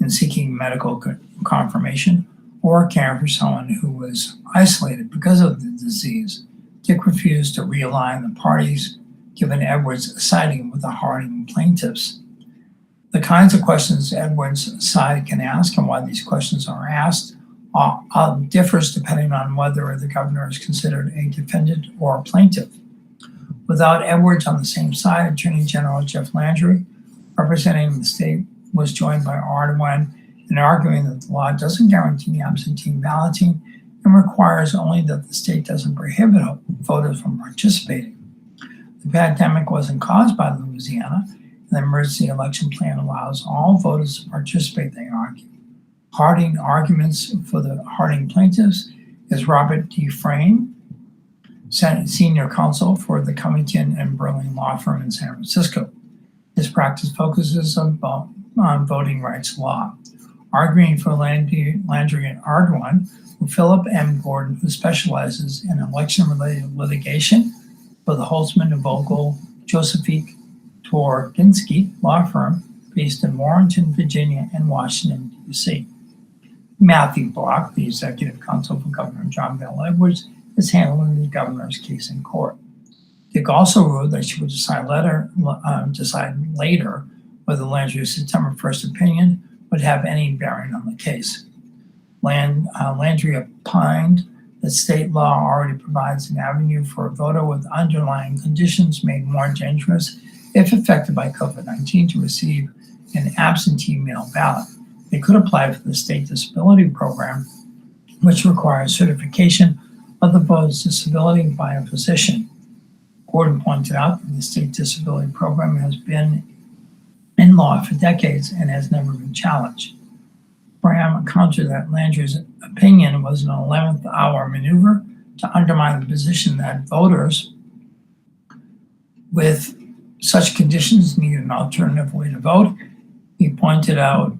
S2: and seeking medical confirmation, or caring for someone who was isolated because of the disease. Dick refused to realign the parties, given Edwards siding with the Harding plaintiffs. The kinds of questions Edwards' side can ask and why these questions are asked differs depending on whether the governor is considered a defendant or a plaintiff. Without Edwards on the same side, Attorney General Jeff Landry, representing the state, was joined by Ardoin in arguing that the law doesn't guarantee absentee balloting and requires only that the state doesn't prohibit voters from participating. The pandemic wasn't caused by Louisiana, and the emergency election plan allows all voters to participate, they argue. Harding arguments for the Harding plaintiffs is Robert D. Frame, senior counsel for the Covington and Burling law firm in San Francisco. His practice focuses on voting rights law. Arguing for Landry and Ardoin were Philip M. Gordon, who specializes in election-related litigation for the Holtzman and Vogel Josephine Torginski law firm based in Warrenton, Virginia, and Washington, D.C. Matthew Block, the executive counsel for Governor John Bel Edwards, is handling the governor's case in court. Dick also ruled that she would decide later whether Landry's September 1st opinion would have any bearing on the case. Landry opined that state law already provides an avenue for a voter with underlying conditions made more dangerous if affected by COVID-19 to receive an absentee mail ballot. They could apply for the state disability program, which requires certification of the voter's disability by a physician. Gordon pointed out that the state disability program has been in law for decades and has never been challenged. Graham countered that Landry's opinion was an 11th hour maneuver to undermine the position that voters with such conditions need an alternative way to vote. He pointed out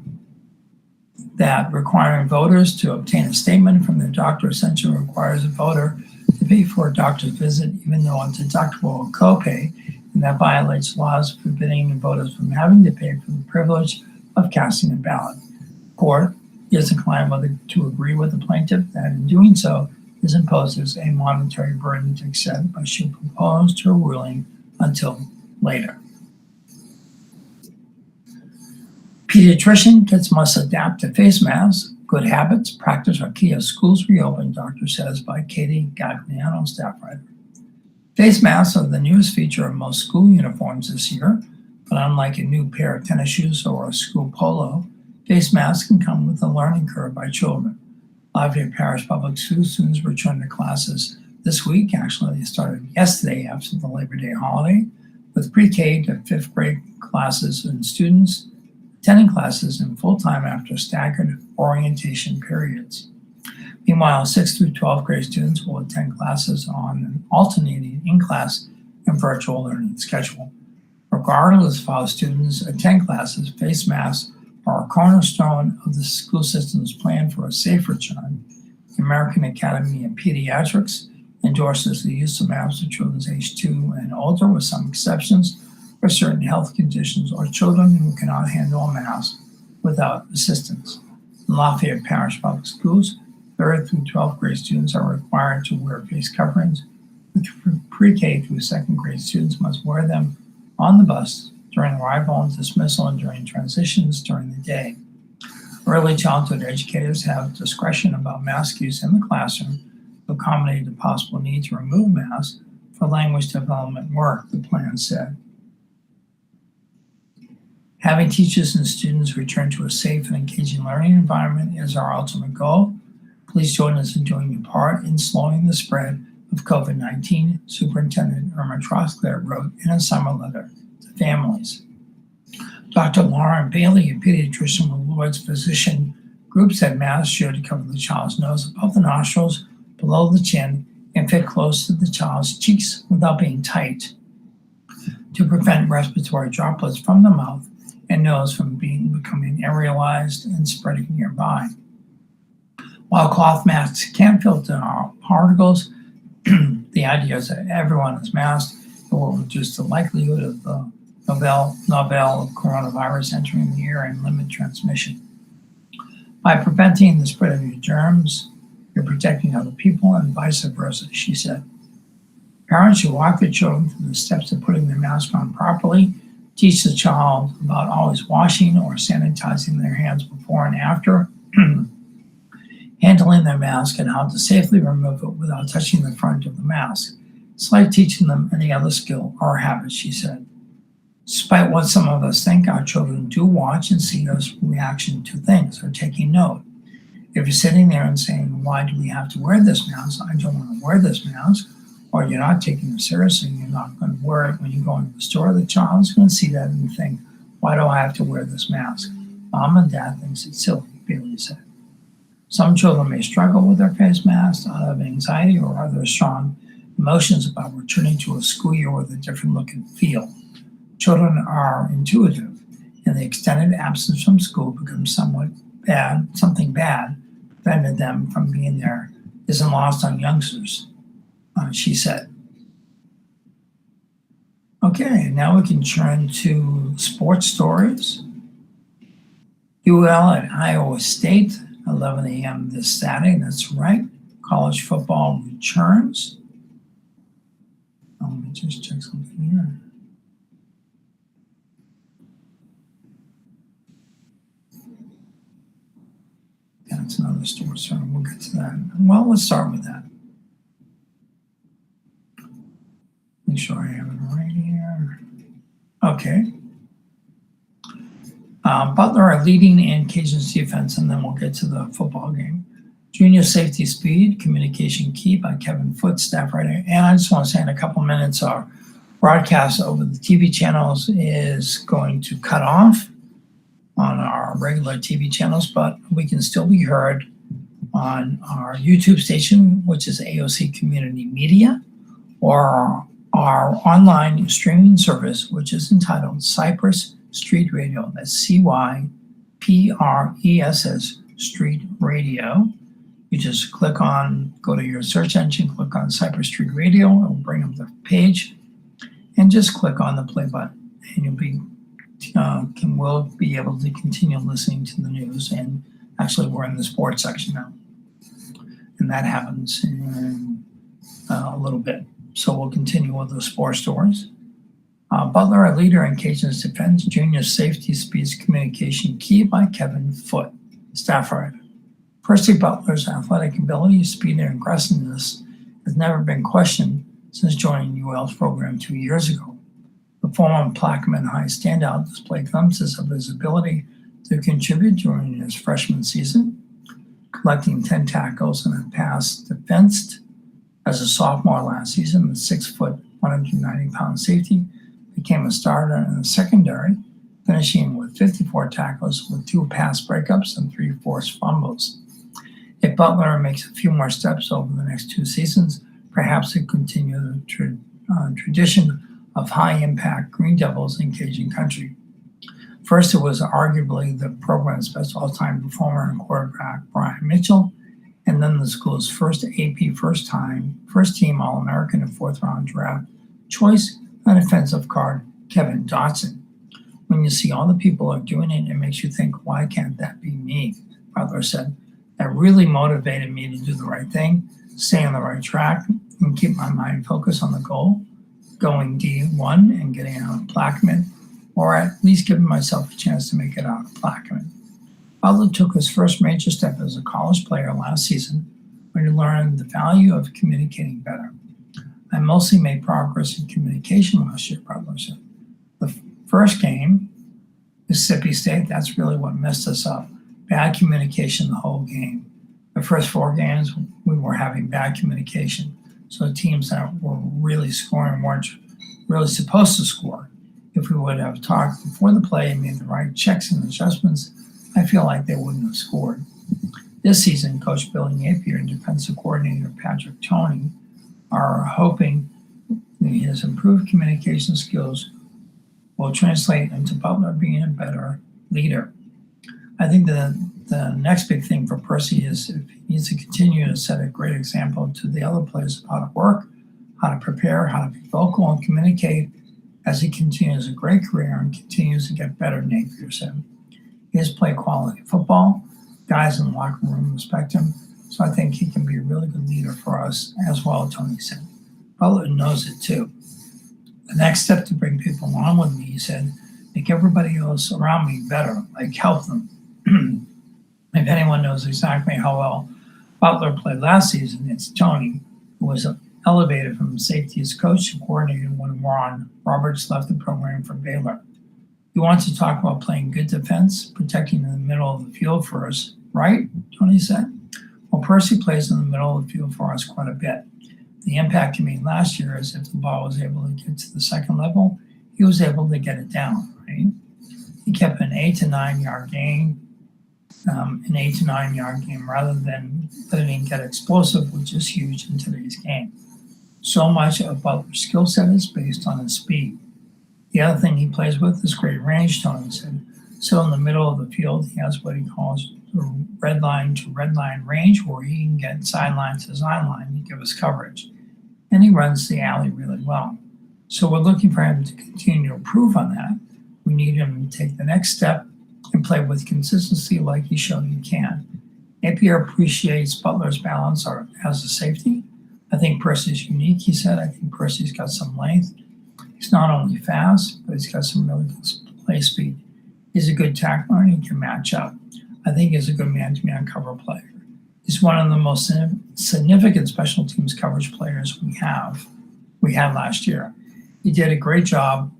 S2: that requiring voters to obtain a statement from their doctor essentially requires a voter to pay for a doctor's visit, even though it's deductible or copay, and that violates laws forbidding voters from having to pay for the privilege of casting a ballot. The court is inclined to agree with the plaintiff that in doing so, this imposes a monetary burden to accept, but should propose to a ruling until later. Pediatrician kids must adapt to face masks. Good habits, practice are key as schools reopen, doctor says, by Katie Gagliano, staff writer. Face masks are the newest feature of most school uniforms this year, but unlike a new pair of tennis shoes or a school polo, face masks can come with a learning curve by children. Lafayette Parish Public School students returned to classes this week. Actually, they started yesterday after the Labor Day holiday, with pre-K to fifth grade classes and students attending classes in full-time after staggered orientation periods. Meanwhile, 6th through 12th grade students will attend classes on an alternating in-class and virtual learning schedule. Regardless of how students attend classes, face masks are a cornerstone of the school system's plan for a safe return. The American Academy of Pediatrics endorses the use of masks for children aged 2 and older, with some exceptions for certain health conditions or children who cannot handle a mask without assistance. In Lafayette Parish Public Schools, 3rd through 12th grade students are required to wear face coverings. Pre-K through 2nd grade students must wear them on the bus during arrival and dismissal and during transitions during the day. Early childhood educators have discretion about mask use in the classroom to accommodate the possible need to remove masks for language development work, the plan said. Having teachers and students return to a safe and engaging learning environment is our ultimate goal. Please join us in doing your part in slowing the spread of COVID-19, Superintendent Irma Trosclair wrote in a summer letter to families. Dr. Lauren Bailey, a pediatrician with Lloyd's Physician Group, said masks should cover the child's nose above the nostrils, below the chin, and fit close to the child's cheeks without being tight to prevent respiratory droplets from the mouth and nose from becoming aerialized and spreading nearby. While cloth masks can filter particles, the idea is that everyone is masked. It will reduce the likelihood of the novel coronavirus entering the air and limit transmission. By preventing the spread of your germs, you're protecting other people and vice versa, she said. Parents should walk their children through the steps of putting their mask on properly, teach the child about always washing or sanitizing their hands before and after, handling their mask, and how to safely remove it without touching the front of the mask. It's like teaching them any other skill or habit, she said. Despite what some of us think, our children do watch and see our reaction to things or taking note. If you're sitting there and saying, why do we have to wear this mask? I don't want to wear this mask. Or you're not taking it seriously and you're not going to wear it when you go into the store, the child's going to see that and think, why do I have to wear this mask? Mom and dad thinks it's silly, Bailey said. Some children may struggle with their face masks out of anxiety or other strong emotions about returning to a school year with a different look and feel. Children are intuitive, and the extended absence from school becomes something bad prevented them from being there isn't lost on youngsters, she said. Okay, now we can turn to sports stories. UL at Iowa State, 11 a.m. this Saturday, that's right. College football returns. Let me just check something here. That's another story, so we'll get to that. Well, let's start with that. Make sure I have it right here. Okay. Butler are leading in Cajuns defense, and then we'll get to the football game. Junior Safety Speed, Communication Key by Kevin Foote, staff writer. And I just want to say in a couple minutes, our broadcast over the TV channels is going to cut off on our regular TV channels, but we can still be heard on our YouTube station, which is AOC Community Media, or our online streaming service, which is entitled Cypress Street Radio. That's CYPRESS Street Radio. You just go to your search engine, click on Cypress Street Radio, it will bring up the page, and just click on the play button, and we'll be able to continue listening to the news. And actually, we're in the sports section now, and that happens in a little bit. So we'll continue with the sports stories. Butler, a leader in Cajuns defense, Junior Safety Speeds Communication Key by Kevin Foote, staff writer. Percy Butler's athletic ability, speed, and aggressiveness has never been questioned since joining UL's program 2 years ago. The former Plaquemine High standout displayed glimpses of his ability to contribute during his freshman season, collecting 10 tackles and a pass defensed. As a sophomore last season, the 6-foot, 190-pound safety became a starter in the secondary, finishing with 54 tackles with 2 pass breakups and 3 forced fumbles. If Butler makes a few more steps over the next 2 seasons, perhaps he'll continue the tradition of high-impact Green Devils in Cajun country. First, it was arguably the program's best all-time performer and quarterback, Brian Mitchell, and then the school's first AP first team All-American and fourth round draft choice and offensive guard Kevin Dotson. When you see all the people are doing it, it makes you think, why can't that be me? Butler said, that really motivated me to do the right thing, stay on the right track, and keep my mind focused on the goal, going D1 and getting out of Plaquemine, or at least giving myself a chance to make it out of Plaquemine. Butler took his first major step as a college player last season when he learned the value of communicating better. I mostly made progress in communication last year, Butler said. The first game, Mississippi State, that's really what messed us up. Bad communication the whole game. The first 4 games, we were having bad communication. So the teams that were really scoring weren't really supposed to score. If we would have talked before the play and made the right checks and adjustments, I feel like they wouldn't have scored. This season, Coach Billy Napier and defensive coordinator Patrick Toney are hoping that his improved communication skills will translate into Butler being a better leader. I think the next big thing for Percy is if he needs to continue to set a great example to the other players of how to work, how to prepare, how to be vocal and communicate as he continues a great career and continues to get better, Napier said. He has played quality football. Guys in the locker room respect him. So I think he can be a really good leader for us as well, Toney said. Butler knows it too. The next step to bring people along with me, he said, make everybody else around me better, like help them. If anyone knows exactly how well Butler played last season, it's Toney, who was elevated from safety as coach and coordinator when Ron Roberts left the program for Baylor. You want to talk about playing good defense, protecting in the middle of the field for us, right? Toney said. Well, Percy plays in the middle of the field for us quite a bit. The impact he made last year is if the ball was able to get to the second level, he was able to get it down, right? He kept an 8 to 9 yard gain, rather than letting him get explosive, which is huge in today's game. So much of Butler's skill set is based on his speed. The other thing he plays with is great range, Toney said. So in the middle of the field, he has what he calls the red line to red line range, where he can get sideline to sideline to give us coverage. And he runs the alley really well. So we're looking for him to continue to improve on that. We need him to take the next step and play with consistency like he showed he can. Napier appreciates Butler's balance as a safety. I think Percy's unique, he said. I think Percy's got some length. He's not only fast, but he's got some really good play speed. He's a good tackler and he can match up. I think he's a good man-to-man cover player. He's one of the most significant special teams coverage players we had last year. He did a great job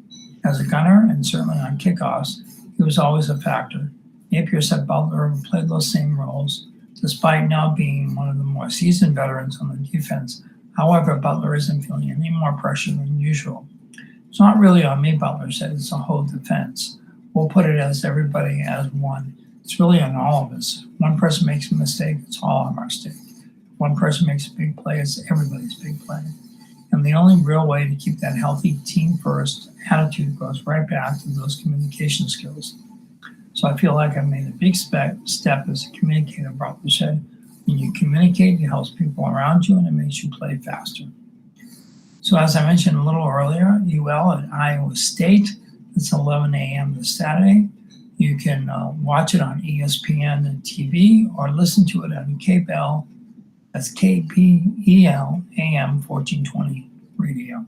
S2: as a gunner and certainly on kickoffs. He was always a factor. Napier said Butler played those same roles, despite now being one of the more seasoned veterans on the defense. However, Butler isn't feeling any more pressure than usual. It's not really on me, Butler said. It's a whole defense. We'll put it as everybody as one. It's really on all of us. One person makes a mistake, it's all of our mistake. One person makes a big play, it's everybody's big play. And the only real way to keep that healthy team-first attitude goes right back to those communication skills. So I feel like I made a big step as a communicator, Butler said. When you communicate, it helps people around you and it makes you play faster. So as I mentioned a little earlier, UL at Iowa State, it's 11 a.m. this Saturday. You can watch it on ESPN and TV or listen to it on KPEL, that's KPEL AM 1420 radio.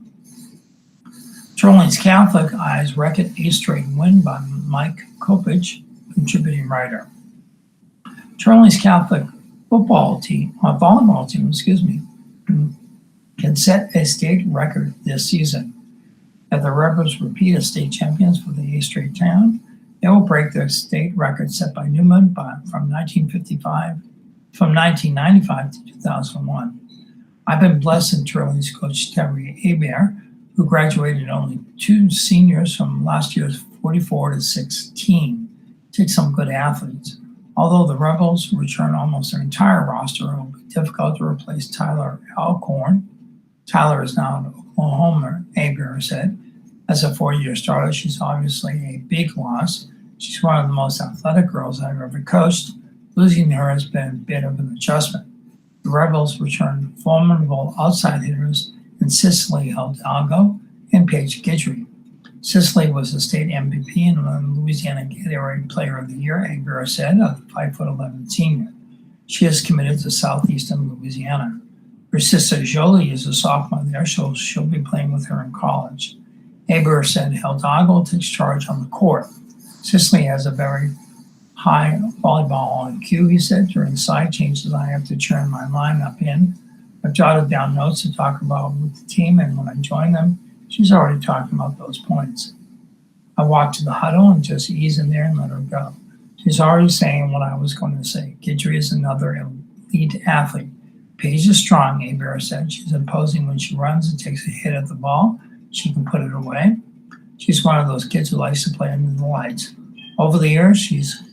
S2: Orleans Catholic eyes record 8th straight win by Mike Kopich, contributing writer. Orleans Catholic volleyball team, can set a state record this season. If the Rebels repeat as state champions for the 8th straight time, they will break their state record set by Newman from 1995 to 2001. I've been blessed in Orleans coach Terry Hebert, who graduated only 2 seniors from last year's 44 to 16. Take some good athletes. Although the Rebels return almost their entire roster, it will be difficult to replace Tyler Alcorn. Tyler is now an Oklahoma, Hebert said. As a 4-year starter, she's obviously a big loss. She's one of the most athletic girls I've ever coached. Losing her has been a bit of an adjustment. The Rebels returned formidable outside hitters in Cicely Hidalgo and Paige Guidry. Cicely was the state MVP and the Louisiana Gatorade Player of the Year, Aguirre said, a 5'11" senior. She is committed to southeastern Louisiana. Her sister Jolie is a sophomore there, so she'll be playing with her in college. Aguirre said Hidalgo takes charge on the court. Cicely has a very high volleyball IQ, he said. During side changes, I have to turn my lineup in. I've jotted down notes to talk about with the team, and when I join them, she's already talking about those points. I walk to the huddle and just ease in there and let her go. She's already saying what I was going to say. Guidry is another elite athlete. Paige is strong, Aguirre said. She's imposing when she runs and takes a hit at the ball. She can put it away. She's one of those kids who likes to play under the lights. Over the years, she's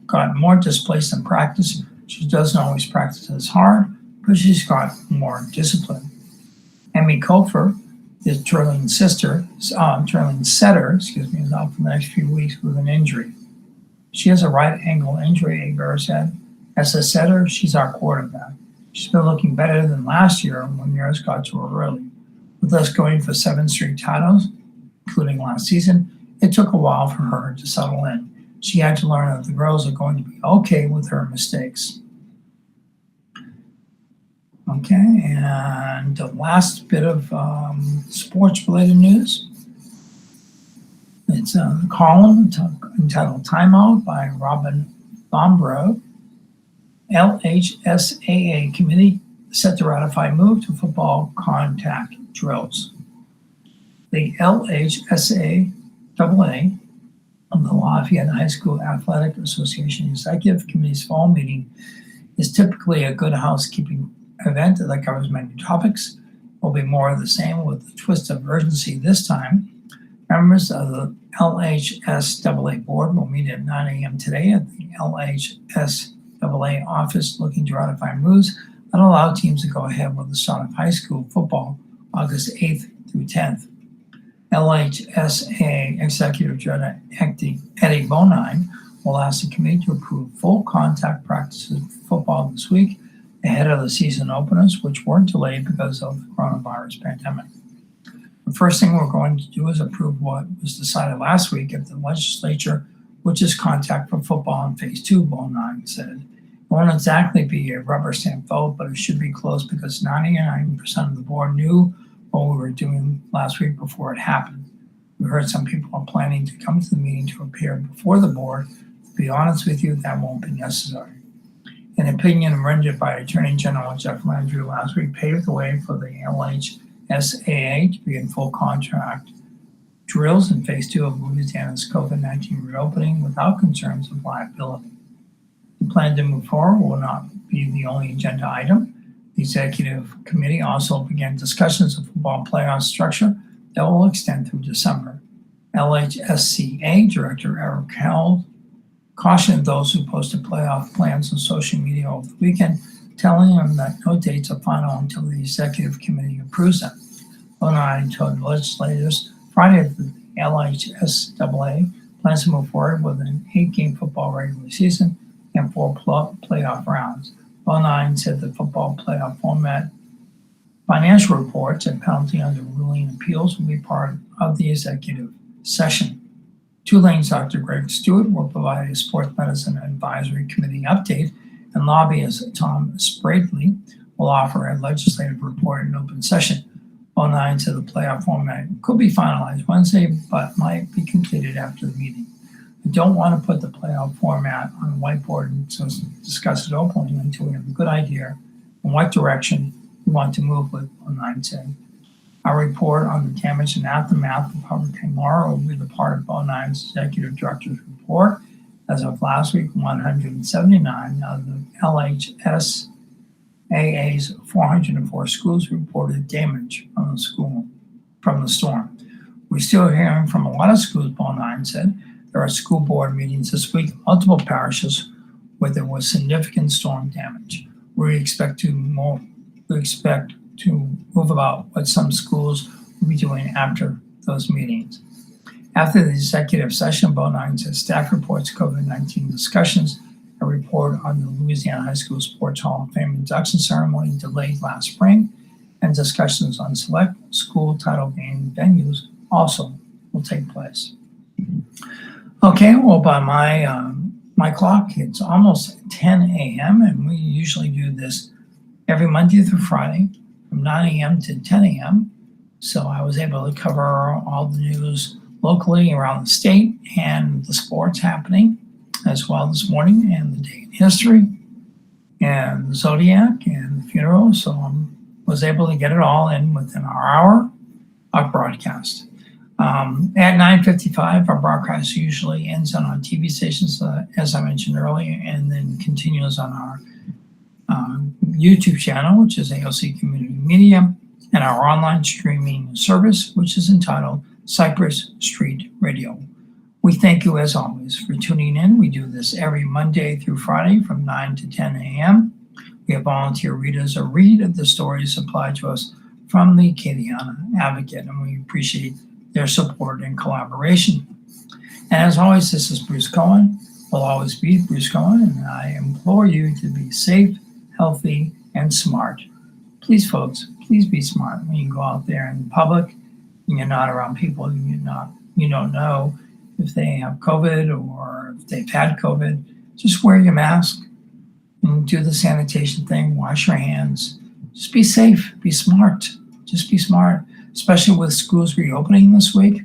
S2: got more displaced in practice. She doesn't always practice as hard, but she's got more discipline. Emmy Kofer, the Turling setter, is out for the next few weeks with an injury. She has a right ankle injury, Aguirre said. As a setter, she's our quarterback. She's been looking better than last year when Mirrors got to her early. With us going for 7 straight titles, including last season, it took a while for her to settle in. She had to learn that the girls are going to be okay with her mistakes. Okay, and the last bit of sports-related news. It's a column entitled Timeout by Robin Bombro. LHSAA committee set to ratify move to football contact drills. The LHSAA of the Lafayette High School Athletic Association Executive Committee's fall meeting is typically a good housekeeping event that covers many topics. Will be more of the same with a twist of urgency this time. Members of the LHSAA board will meet at 9 a.m. today at the LHSAA office looking to ratify moves that allow teams to go ahead with the start of high school football August 8th through 10th. LHSAA Executive Director Eddie Bonine will ask the committee to approve full contact practices for football this week ahead of the season openers, which weren't delayed because of the coronavirus pandemic. The first thing we're going to do is approve what was decided last week at the legislature, which is contact for football in phase 2, Bonine said. It won't exactly be a rubber stamp vote, but it should be close because 99% of the board knew what we were doing last week before it happened. We heard some people are planning to come to the meeting to appear before the board. To be honest with you, that won't be necessary. An opinion rendered by Attorney General Jeff Landry last week paved the way for the LHSAA to begin full contract drills in phase 2 of Louisiana's COVID-19 reopening without concerns of liability. The plan to move forward will not be the only agenda item. The executive committee also began discussions of football playoff structure that will extend through December. LHSCA Director Eric Held cautioned those who posted playoff plans on social media over the weekend, telling them that no dates are final until the executive committee approves them. Bonine told legislators Friday that the LHSAA plans to move forward with an 8-game football regular season and 4 playoff rounds. Bonine said the football playoff format, financial reports, and penalty under ruling appeals will be part of the executive session. Tulane's Dr. Greg Stewart will provide a sports medicine advisory committee update, and lobbyist Tom Spradley will offer a legislative report in open session. Bonine said the playoff format could be finalized Wednesday, but might be completed after the meeting. We don't want to put the playoff format on the whiteboard and discuss it openly until we have a good idea in what direction we want to move with, Bonine said. Our report on the damage and aftermath of Hurricane Laura will be the part of Bonine's executive director's report. As of last week, 179 of the LHSAA's 404 schools reported damage from the storm. We're still hearing from a lot of schools, Bonine said. There are school board meetings this week in multiple parishes where there was significant storm damage. We expect to move about what some schools will be doing after those meetings. After the executive session, Bonine said staff reports COVID-19 discussions a report on the Louisiana High School Sports Hall of Fame induction ceremony delayed last spring, and discussions on select school title game venues also will take place. Okay, well, by my clock, it's almost 10 a.m., and we usually do this every Monday through Friday from 9 a.m. to 10 a.m. So I was able to cover all the news locally around the state and the sports happening as well this morning, and the day in history and the zodiac and the funeral. So I was able to get it all in within our hour of broadcast. At 9:55, our broadcast usually ends on our TV stations, as I mentioned earlier, and then continues on our YouTube channel, which is AOC Community Media, and our online streaming service, which is entitled Cypress Street Radio. We thank you, as always, for tuning in. We do this every Monday through Friday from 9 to 10 a.m. We have volunteer readers who read the stories supplied to us from the Acadiana Advocate, and we appreciate their support and collaboration. And as always, this is Bruce Cohen. Will always be Bruce Cohen, and I implore you to be safe, healthy, and smart. Please, folks, please be smart when you go out there in public and you're not around people you don't know if they have COVID or if they've had COVID. Just wear your mask and do the sanitation thing. Wash your hands. Just be safe. Be smart. Just be smart, especially with schools reopening this week.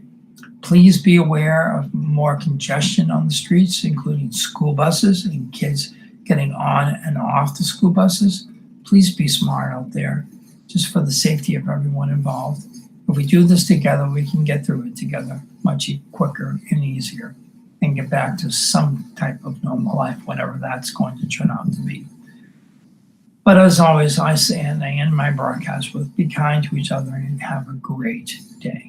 S2: Please be aware of more congestion on the streets, including school buses and kids getting on and off the school buses. Please be smart out there, just for the safety of everyone involved. If we do this together, we can get through it together much quicker and easier and get back to some type of normal life, whatever that's going to turn out to be. But as always, I say, and I end my broadcast with, be kind to each other and have a great day.